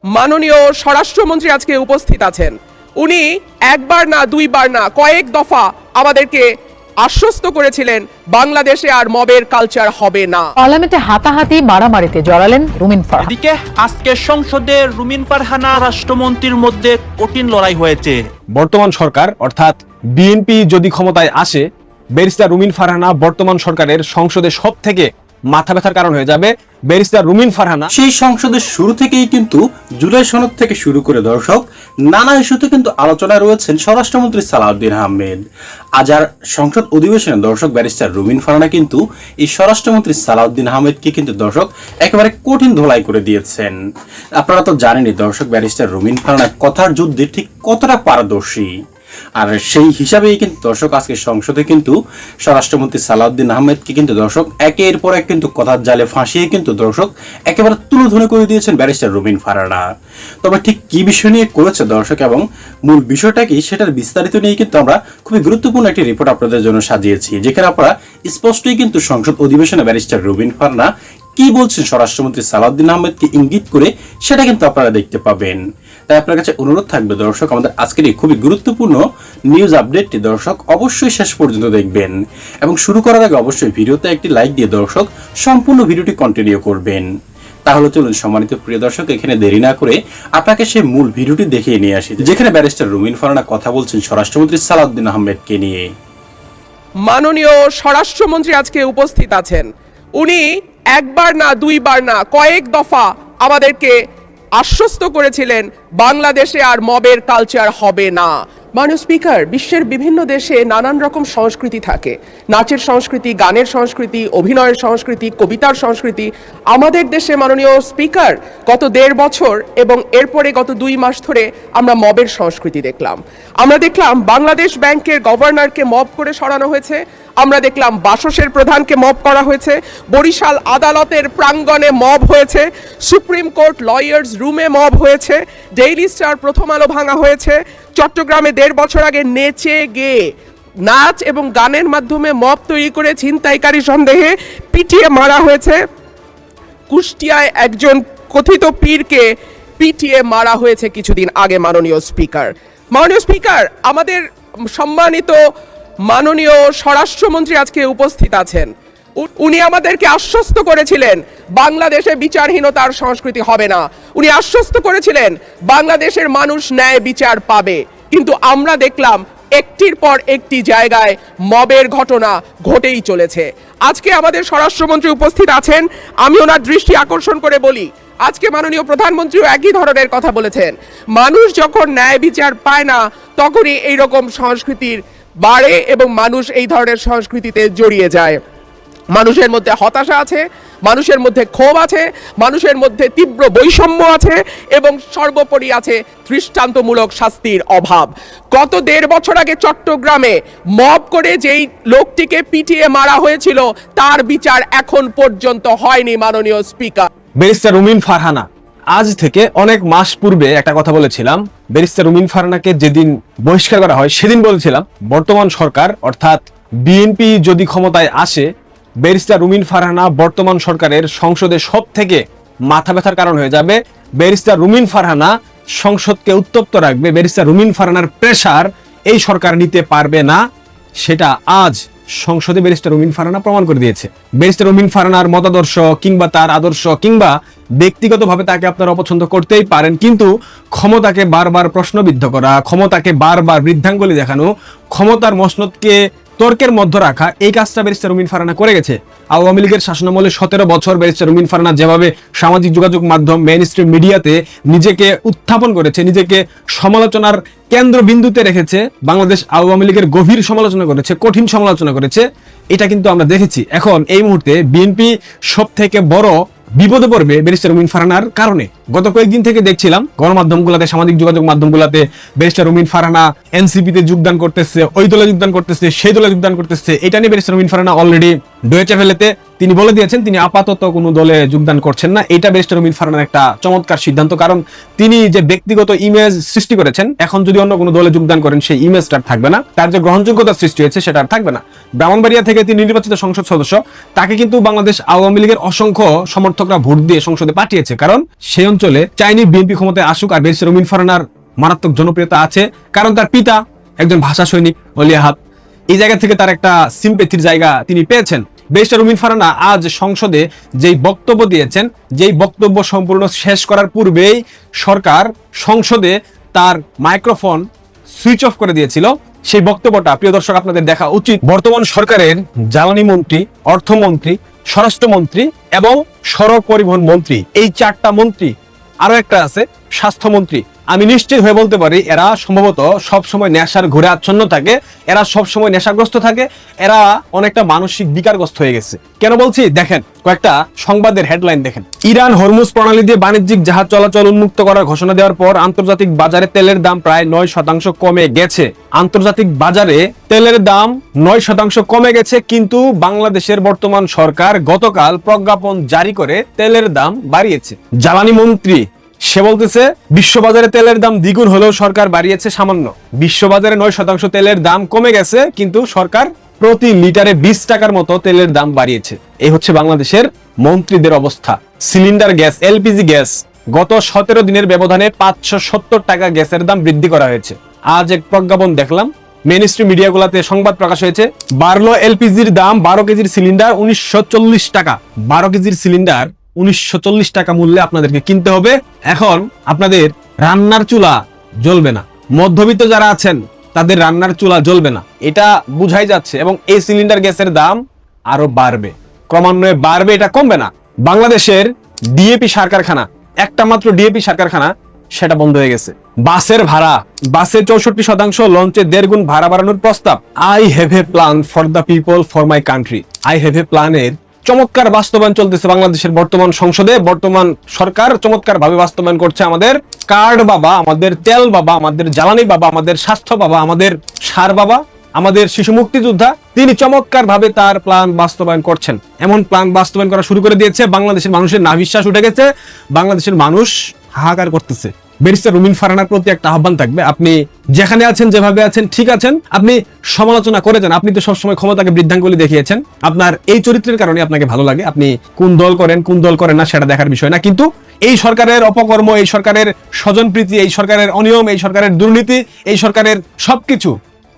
মাননীয় স্বরাষ্ট্রমন্ত্রী আজকে উপস্থিত আছেন। উনি একবার না দুইবার না কয়েক দফা আমাদেরকে আশ্বস্ত করেছিলেন বাংলাদেশে আর মবের কালচার হবে না। পার্লামেন্টে হাতাহাতি মারামারিতে জড়ালেন রুমিন ফারহানা। এদিকে আজকে সংসদে রুমিন ফারহানা রাষ্ট্রমন্ত্রীর মধ্যে কঠিন লড়াই হয়েছে। বর্তমান সরকার অর্থাৎ বিএনপি যদি ক্ষমতায় আসে, ব্যারিস্টার রুমিন ফারহানা বর্তমান সরকারের সংসদে সব থেকে মাথা ব্যথার কারণ হয়ে যাবে। ব্যারিস্টার রুমিন ফারহানা সেই সংসদের শুরু থেকেই কিন্তু জুলাই সনদ থেকে শুরু করে দর্শক নানা ইস্যুতে কিন্তু আলোচনায় রয়েছেন স্বরাষ্ট্রমন্ত্রী সালাউদ্দিন আহমেদ। আজ আর সংসদ অধিবেশনে দর্শক ব্যারিস্টার রুমিন ফারহানা কিন্তু এই স্বরাষ্ট্রমন্ত্রী সালাউদ্দিন আহমেদকে কিন্তু দর্শক একেবারে কঠিন ধোলাই করে দিয়েছেন। আপনারা তো জানেনই দর্শক ব্যারিস্টার রুমিন ফারহানা কথার যুদ্ধে ঠিক কতটা পারদর্শী, আর সেই হিসাবেই কিন্তু দর্শক আজকে সংসদে কিন্তু স্বরাষ্ট্রমন্ত্রী সালাউদ্দিন আহমেদকে কিন্তু দর্শক একের পর এক কিন্তু কথার জালে ফাঁসিয়ে কিন্তু দর্শক একেবারে তুলোধনে করে দিয়েছেন ব্যারিস্টার রুমিন ফারহানা। তবে ঠিক কি বিষয় নিয়ে করেছে দর্শক এবং মূল বিষয়টা কি সেটার বিস্তারিত নিয়ে কিন্তু আমরা খুবই গুরুত্বপূর্ণ একটি রিপোর্ট আপনাদের জন্য সাজিয়েছি, যেখানে আপনারা স্পষ্টই কিন্তু সংসদ অধিবেশনে ব্যারিস্টার রুমিন ফারহানা কি বলছেন স্বরাষ্ট্রমন্ত্রী সালাউদ্দিন আহমেদকে ইঙ্গিত করে সেটা কিন্তু আপনারা দেখতে পাবেন। তাই আপনার কাছে অনুরোধ থাকবে দর্শক আমাদের আজকের এই খুবই গুরুত্বপূর্ণ নিউজ আপডেটটি দর্শক অবশ্যই শেষ পর্যন্ত দেখবেন এবং শুরু করার আগে অবশ্যই ভিডিওতে একটি লাইক দিয়ে দর্শক সম্পূর্ণ ভিডিওটি কন্টিনিউ করবেন। তাহলে চলুন সম্মানিত প্রিয় দর্শক এখানে দেরি না করে আপনাকে সেই মূল ভিডিওটি দেখিয়ে নিয়ে আসি, যেখানে ব্যারিস্টার রুমিন ফারহানা কথা বলছেন স্বরাষ্ট্রমন্ত্রী সালাউদ্দিন আহমেদকে নিয়ে। মাননীয় স্বরাষ্ট্রমন্ত্রী আজকে উপস্থিত আছেন। উনি একবার না দুইবার না কয়েক দফা আমাদেরকে আশ্বস্ত করেছিলেন বাংলাদেশে আর মবের কালচার হবে না। মাননীয় স্পিকার, বিশ্বের বিভিন্ন দেশে নানান রকম সংস্কৃতি থাকে, নাচের সংস্কৃতি, গানের সংস্কৃতি, অভিনয়ের সংস্কৃতি, কবিতার সংস্কৃতি। আমাদের দেশে মাননীয় স্পিকার গত 1.5 বছর এবং এরপরে গত 2 মাস ধরে আমরা মবের সংস্কৃতি দেখলাম। আমরা দেখলাম বাংলাদেশ ব্যাংকের গভর্নরকে মব করে সরানো হয়েছে, আমরা দেখলাম বাসসের প্রধানকে মব করা হয়েছে, বরিশাল আদালতের প্রাঙ্গণে মব হয়েছে, সুপ্রিম কোর্ট লয়ার্স রুমে মব হয়েছে, ডেইলি স্টার প্রথম আলো ভাঙা হয়েছে, চট্টগ্রামে 1.5 বছর আগে নেচে গেয়ে নাচ এবং গানের মাধ্যমে মব তৈরি করে ছিনতাইকারী সন্দেহে পিটিয়ে মারা হয়েছে, কুষ্টিয়ায় একজন কথিত পীরকে পিটিয়ে মারা হয়েছে কিছুদিন আগে। মাননীয় স্পিকার, আমাদের সম্মানিত মাননীয় স্বরাষ্ট্রমন্ত্রী আজকে উপস্থিত আছেন। উনি আমাদেরকে আশ্বস্ত করেছিলেন বাংলাদেশে বিচারহীনতার সংস্কৃতি হবে না। উনি আশ্বস্ত করেছিলেন বাংলাদেশের মানুষ ন্যায় বিচার পাবে, কিন্তু আমরা দেখলাম একটির পর একটি জায়গায় মবের ঘটনা ঘটেই চলেছে। আজকে আমাদের স্বরাষ্ট্রমন্ত্রী উপস্থিত আছেন, আমি ওনার দৃষ্টি আকর্ষণ করে বলি, আজকে মাননীয় প্রধানমন্ত্রীও একই ধরনের কথা বলেছেন। মানুষ যখন ন্যায় বিচার পায় না তখনই এইরকম সংস্কৃতির বাড়ে এবং মানুষ এই ধরনের সংস্কৃতিতে জড়িয়ে যায়। মানুষের মধ্যে হতাশা আছে, মানুষের মধ্যে ক্ষোভ আছে, মানুষের মধ্যে তীব্র বৈষম্য আছে এবং সর্বোপরি আছে দৃষ্টান্তমূলক শাস্তির অভাব। গত 1.5 বছর আগে চট্টগ্রামে মব করে যেই লোকটিকে পিটিয়ে মারা হয়েছিল তার বিচার এখন পর্যন্ত হয়নি। মাননীয় স্পিকার, ব্যারিস্টার রুমিন ফারহানা আজ থেকে অনেক মাস পূর্বে একটা কথা বলেছিলাম। ব্যারিস্টার রুমিন ফারহানাকে যেদিন বহিষ্কার করা হয় সেদিন বলেছিলাম বর্তমান সরকার অর্থাৎ বিএনপি যদি ক্ষমতায় আসে, ব্যারিস্টার রুমিন ফারহানা বর্তমান সরকারের সংসদে সব থেকে মাথা ব্যথার কারণ হয়ে যাবে। ব্যারিস্টার রুমিন ফারহানা সংসদকে উত্তপ্ত রাখবে। ব্যারিস্টার রুমিন ফারহানার প্রেসার এই সরকার নিতে পারবে না, সেটা আজ সংসদে ব্যারিস্টার রুমিন ফারহানা প্রমাণ করে দিয়েছে। ব্যারিস্টার রুমিন ফারহানার মতাদর্শ কিংবা তার আদর্শ কিংবা ব্যক্তিগতভাবে তাকে আপনারা অপছন্দ করতেই পারেন, কিন্তু ক্ষমতাকে বারবার প্রশ্নবিদ্ধ করা, ক্ষমতাকে বারবার বৃদ্ধাঙ্গুলি দেখানো, ক্ষমতার মসনদকে তর্কের মধ্যে রাখা, এই কাজটা ব্যারিস্টার রুমিন ফারহানা করে গেছে। আওয়ামী লীগের শাসনামলে 17 বছর ব্যারিস্টার রুমিন ফারহানা যেভাবে সামাজিক যোগাযোগ মাধ্যম মেইনস্ট্রিম মিডিয়াতে নিজেকে উত্থাপন করেছে, নিজেকে সমালোচনার কেন্দ্রবিন্দুতে রেখেছে, বাংলাদেশ আওয়ামী লীগের গভীর সমালোচনা করেছে, কঠিন সমালোচনা করেছে, এটা কিন্তু আমরা দেখেছি। এখন এই মুহূর্তে বিএনপি সব থেকে বড় বিপদে পড়বে ব্যারিস্টার রুমিন ফারহানার কারণে। গত কয়েকদিন থেকে দেখছিলাম গণমাধ্যমগুলোতে, সামাজিক যোগাযোগ মাধ্যমগুলোতে ব্যারিস্টার রুমিন ফারহানা এনসিপিতে যোগদান করতেছে, ওই দলে যোগদান করতেছে, সেই দলে যোগদান করতেছে। এটা নিয়ে ব্যারিস্টার রুমিন ফারহানা অলরেডি ডয়েচে ভেলেতে তিনি বলে দিয়েছেন তিনি আপাতত কোনো দলে যোগদান করছেন না। এটা ব্যারিস্টার রুমিন ফারহানার একটা চমৎকার সিদ্ধান্ত, কারণ তিনি যে ব্যক্তিগত ইমেজ সৃষ্টি করেছেন, এখন যদি অন্য কোনো দলে যোগদান করেন সেই ইমেজটা থাকবে না, তার যে গ্রহণযোগ্যতা সৃষ্টি হয়েছে সেটা আর থাকবে না। ব্রাহ্মণবাড়িয়া থেকে তিনি নির্বাচিত সংসদ সদস্য, তাকে কিন্তু বাংলাদেশ আওয়ামী লীগের অসংখ্য সমর্থকরা ভোট দিয়ে সংসদে পাঠিয়েছে, কারণ সেই অঞ্চলে চাইনি বিএনপি ক্ষমতায় আসুক। আর ব্যারিস্টার রুমিন ফারহানার মারাত্মক জনপ্রিয়তা আছে, কারণ তার পিতা একজন ভাষা সৈনিক ওলি আহাদ। এই জায়গা থেকে তার একটা সিম্পেথির জায়গা তিনি পেয়েছেন। ব্যারিস্টার রুমিন ফারহানা আজ সংসদে যেই বক্তব্য দিয়েছেন, যেই বক্তব্য সম্পূর্ণ শেষ করার পূর্বেই সরকার সংসদে তার মাইক্রোফোন সুইচ অফ করে দিয়েছিল, সেই বক্তব্যটা প্রিয় দর্শক আপনাদের দেখা উচিত। বর্তমান সরকারের জ্বালানি মন্ত্রী, অর্থমন্ত্রী, স্বরাষ্ট্রমন্ত্রী এবং সড়ক পরিবহন মন্ত্রী, এই 4টা মন্ত্রী, আরো একটা আছে স্বাস্থ্যমন্ত্রী, আমি নিশ্চিত হয়ে বলতে পারি এরা সম্ভবত সবসময় নেশার ঘুরে আচ্ছন্ন থাকে, এরা সবসময় নেশাগ্রস্ত থাকে, এরা অনেকটা মানসিক বিকারগ্রস্ত হয়ে গেছে। কেন বলছি দেখেন, কয়েকটা সংবাদের হেডলাইন দেখেন। ইরান হরমুজ প্রণালী দিয়ে বাণিজ্যিক জাহাজ চলাচল উন্মুক্ত করার ঘোষণা দেওয়ার পর আন্তর্জাতিক বাজারে তেলের দাম প্রায় 9% কমে গেছে। আন্তর্জাতিক বাজারে তেলের দাম 9% কমে গেছে, কিন্তু বাংলাদেশের বর্তমান সরকার গতকাল প্রজ্ঞাপন জারি করে তেলের দাম বাড়িয়েছে। জ্বালানি মন্ত্রী সে বলতেছে বিশ্ববাজারে তেলের দাম দ্বিগুণ হলেও সরকার বাড়িয়েছে সামান্য। বিশ্ববাজারে 9% তেলের দাম কমে গেছে, কিন্তু সরকার প্রতি লিটারে 20 টাকার মতো তেলের দাম বাড়িয়েছে। এই হচ্ছে বাংলাদেশের মন্ত্রীদের অবস্থা। সিলিন্ডার গ্যাস, এলপিজি গ্যাস গত 17 দিনের ব্যবধানে 570 টাকা গ্যাসের দাম বৃদ্ধি করা হয়েছে। আজ এক প্রজ্ঞাপন দেখলাম, মেইনস্ট্রিম মিডিয়াগুলোতে সংবাদ প্রকাশ হয়েছে, বাড়লো এলপিজির দাম। 12 কেজির সিলিন্ডার 1940 টাকা, 12 কেজির সিলিন্ডার 1940 টাকা মূল্যে আপনাদেরকে কিনতে হবে। এখন আপনাদের রান্নার চুলা জ্বলবে না, মধ্যবিত্ত যারা আছেন তাদের রান্নার চুলা জ্বলবে না, এটা বুঝাই যাচ্ছে। এবং এই সিলিন্ডার গ্যাসের দাম আরো বাড়বে, ক্রমান্বয়ে বাড়বে, এটা কমবে না। বাংলাদেশের ডিএপি সার কারখানা, একটা মাত্র ডিএপি সার কারখানা, সেটা বন্ধ হয়ে গেছে। বাসের ভাড়া, বাসে 64%, লঞ্চে 1.5 গুণ ভাড়া বাড়ানোর প্রস্তাব। I have a plan for the people for my country, I have a প্ল্যানের চমৎকার বাস্তবায়ন চলতেছে বাংলাদেশের বর্তমান সংসদে। বর্তমান সরকার চমৎকার ভাবে বাস্তবায়ন করছে। আমাদের কার্ড বাবা, আমাদের তেল বাবা, আমাদের জ্বালানি বাবা, আমাদের স্বাস্থ্য বাবা, আমাদের সার বাবা, আমাদের শিশু মুক্তিযোদ্ধা, তিনি চমৎকার ভাবে তার প্ল্যান বাস্তবায়ন করছেন। এমন প্ল্যান বাস্তবায়ন করা শুরু করে দিয়েছে, বাংলাদেশের মানুষের নাভিশ্বাস উঠে গেছে, বাংলাদেশের মানুষ হাহাকার করতেছে। ব্যারিস্টার রুমিন ফারহানার প্রতি একটা আহ্বান থাকবে, আপনি যেখানে আছেন, যেভাবে আছেন ঠিক আছেন, আপনি সমালোচনা করে যান। আপনি তো সবসময় ক্ষমতাকে বৃদ্ধাঙ্গুলি দেখিয়েছেন, আপনার এই চরিত্রের কারণে আপনাকে ভালো লাগে। আপনি কোন দল করেন, কোন দল করেন না সেটা দেখার বিষয় না, কিন্তু এই সরকারের অপকর্ম, এই সরকারের স্বজনপ্রীতি, এই সরকারের অনিয়ম, এই সরকারের দুর্নীতি, এই সরকারের সবকিছু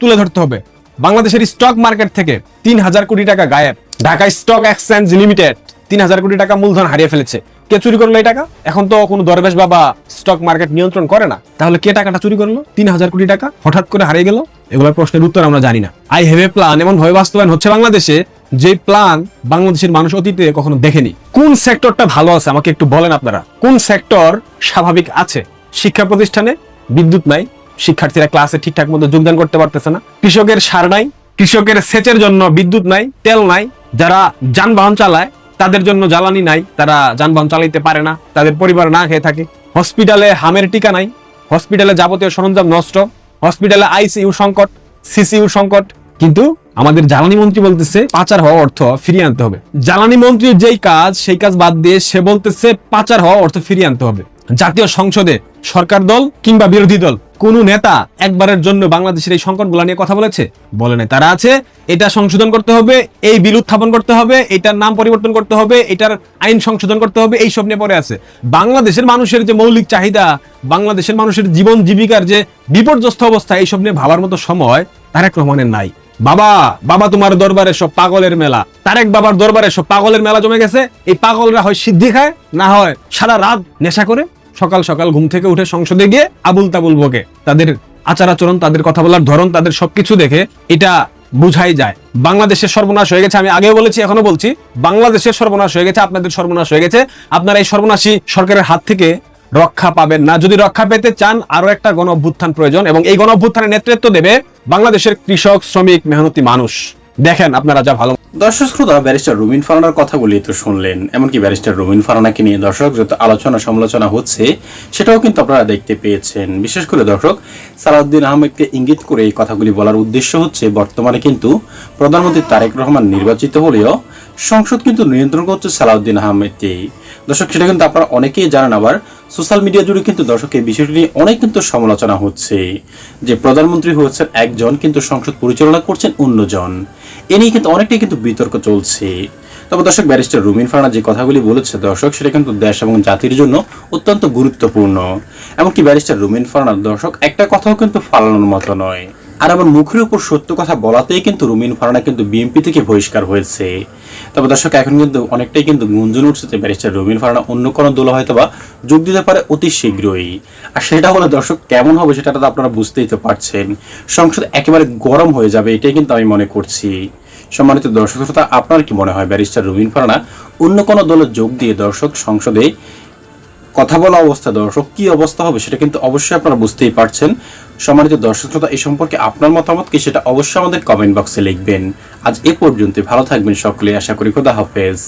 তুলে ধরতে হবে। বাংলাদেশের স্টক মার্কেট থেকে 3000 কোটি টাকা গায়েব। ঢাকা স্টক এক্সচেঞ্জ লিমিটেড 3000 কোটি টাকা মূলধন হারিয়ে ফেলেছে। কে চুরি করলো এই টাকা? এখন তো কোনো দরবেশ বাবা স্টক মার্কেট নিয়ন্ত্রণ করে না, তাহলে কে টাকাটা চুরি করলো? 3000 কোটি টাকা হঠাৎ করে হারিয়ে গেল, এগুলোর প্রশ্নের উত্তর আমরা জানি না। আই হ্যাভ এ প্ল্যান এমন ভাবে বাস্তবায়ন হচ্ছে বাংলাদেশে, যে প্ল্যান বাংলাদেশের মানুষ অতীতে কখনো দেখেনি। কোন সেক্টরটা ভালো আছে আমাকে একটু বলেন আপনারা, কোন সেক্টর স্বাভাবিক আছে? শিক্ষা প্রতিষ্ঠানে বিদ্যুৎ নাই, শিক্ষার্থীরা ক্লাসে ঠিকঠাক মতো যোগদান করতে পারতেছে না। কৃষকের সার নাই, কৃষকের সেচের জন্য বিদ্যুৎ নাই, তেল নাই। যারা যানবাহন চালায় তাদের জন্য জ্বালানি নাই, তারা যানবাহন চালাইতে পারে না, তাদের পরিবার না খেয়ে থাকে। হসপিটালে হামের টিকা নাই, হসপিটালে যাবতীয় সরঞ্জাম নষ্ট, হসপিটালে আইসিইউ সংকট, সিসিইউ সংকট। কিন্তু আমাদের জ্বালানি মন্ত্রী বলতেছে পাচার হওয়া অর্থ ফিরিয়ে আনতে হবে। জ্বালানি মন্ত্রীর যেই কাজ সেই কাজ বাদ দিয়ে সে বলতেছে পাচার হওয়া অর্থ ফিরিয়ে আনতে হবে। জাতীয় সংসদে সরকার দল কিংবা বিরোধী দল কোন নেতা একবারের জন্য বাংলাদেশের এই সংকটগুলো নিয়ে কথা বলেছে? বলে নাই। তারা আছে এটা সংশোধন করতে হবে, এই বিল উত্থাপন করতে হবে, এটার নাম পরিবর্তন করতে হবে, এটার আইন সংশোধন করতে হবে, এই সব নিয়ে পড়ে আছে। বাংলাদেশের মানুষের যে মৌলিক চাহিদা, বাংলাদেশের মানুষের জীবন জীবিকার যে বিপর্যস্ত অবস্থা, এইসব নিয়ে ভাবার মতো সময় তারেক রহমানের নাই। বাবা তোমার দরবারে সব পাগলের মেলা, তারেক বাবার দরবারে সব পাগলের মেলা জমে গেছে। এই পাগলরা হয় সিদ্ধি খায়, না হয় সারা রাত নেশা করে, সকাল সকাল ঘুম থেকে উঠে সংসদে গিয়ে আবুল তাবুল বকে। তাদের আচার আচরণ, তাদের কথা বলার ধরন, তাদের সবকিছু দেখে এটা বুঝাই যায় বাংলাদেশের সর্বনাশ হয়ে গেছে। আমি আগেও বলেছি, এখনো বলছি, বাংলাদেশের সর্বনাশ হয়ে গেছে, আপনাদের সর্বনাশ হয়ে গেছে। আপনারা এই সর্বনাশী সরকারের হাত থেকে রক্ষা পাবেন না। যদি রক্ষা পেতে চান, আরো একটা গণ অভ্যুত্থান প্রয়োজন, এবং এই গণ অভ্যুত্থানের নেতৃত্ব দেবে বাংলাদেশের কৃষক, শ্রমিক, মেহনতি মানুষ। দেখেন আপনারা যা ভালো। দর্শক শ্রোতা, ব্যারিস্টার রুমিন ফারহানার কথাগুলি তো শুনলেন। এমনকি ব্যারিস্টার রুমিন ফারহানাকে নিয়ে দর্শক যত আলোচনা সমালোচনা হচ্ছে সেটাও কিন্তু আপনারা দেখতে পেয়েছেন। বিশেষ করে দর্শক সালাউদ্দিন আহমেদকে ইঙ্গিত করে এই কথাগুলি বলার উদ্দেশ্য হচ্ছে, বর্তমানে কিন্তু প্রধানমন্ত্রী তারেক রহমান নির্বাচিত হলেও সংসদ কিন্তু নিয়ন্ত্রণ করছে সালাউদ্দিন আহমেদকেই। দর্শক সেটা কিন্তু আপনারা অনেকেই জানেন। আবার সোশ্যাল মিডিয়া জুড়ে কিন্তু দর্শক এই বিষয়টি নিয়ে অনেক কিন্তু সমালোচনা হচ্ছে যে প্রধানমন্ত্রী হচ্ছেন একজন, কিন্তু সংসদ পরিচালনা করছেন অন্যজন। এ নিয়ে কিন্তু অনেকটাই কিন্তু বিতর্ক চলছে। তবে দর্শক ব্যারিস্টার রুমিন ফারহানা যে কথাগুলি বলেছে দর্শক, সেটা কিন্তু দেশ এবং জাতির জন্য অত্যন্ত গুরুত্বপূর্ণ। এমনকি ব্যারিস্টার রুমিন ফারহানা দর্শক একটা কথাও কিন্তু ফালানোর মতো নয়। আর আমার মুখের উপর সত্য কথা বলাতেই কিন্তু রুমিন ফারহানা কিন্তু বিএনপি থেকে বহিষ্কার হয়েছে। তবে দর্শক এখন কিন্তু অনেকটাই কিন্তু গুঞ্জন উঠছে যে ব্যারিস্টার রুমিন ফারহানা অন্য কোনো দলে হয়তো বা যোগ দিতে পারে অতি শীঘ্রই। আর সেটা হলে দর্শক কেমন হবে সেটা তো আপনারা বুঝতেই তো পারছেন। সংসদ একেবারে গরম হয়ে যাবে, এটাই কিন্তু আমি মনে করছি। সম্মানিত দর্শক শ্রোতা, আপনার কি মনে হয় ব্যারিস্টার রুমিন ফারহানা অন্য কোনো দলে যোগ দিয়ে দর্শক সংসদে কথা বলা অবস্থা দর্শক কি অবস্থা হবে সেটা কিন্তু অবশ্যই আপনারা বুঝতেই পারছেন। সম্মানিত দর্শক শ্রোতা, এই সম্পর্কে আপনার মতামত কি সেটা অবশ্যই আমাদের কমেন্ট বক্সে লিখবেন। আজ এ পর্যন্ত, ভালো থাকবেন সকলে, আশা করি। খোদা হাফেজ।